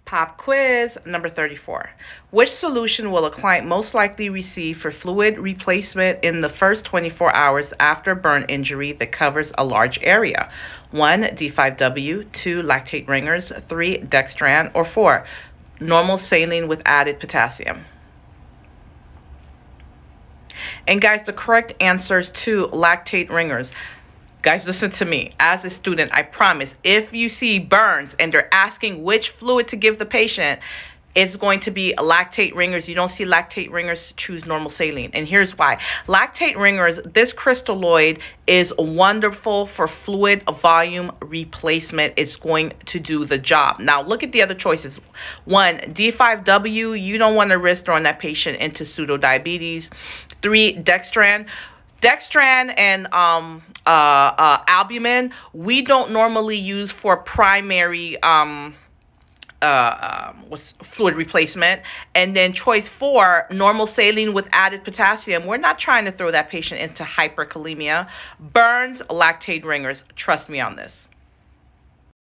Pop quiz number 34. Which solution will a client most likely receive for fluid replacement in the first 24 hours after burn injury that covers a large area? 1. D5W, 2. Lactate ringers, 3. Dextran, or 4. Normal saline with added potassium. And guys, the correct answer is 2. Lactate ringers. Guys, listen to me. As a student, I promise, if you see burns and they're asking which fluid to give the patient, it's going to be lactate ringers. You don't see lactate ringers, choose normal saline. And here's why. Lactate ringers, this crystalloid is wonderful for fluid volume replacement. It's going to do the job. Now, look at the other choices. 1, D5W, you don't want to risk throwing that patient into pseudo-diabetes. 3, Dextran. Dextran and albumin, we don't normally use for primary fluid replacement. And then choice 4, normal saline with added potassium. We're not trying to throw that patient into hyperkalemia. Burns, lactate ringers. Trust me on this.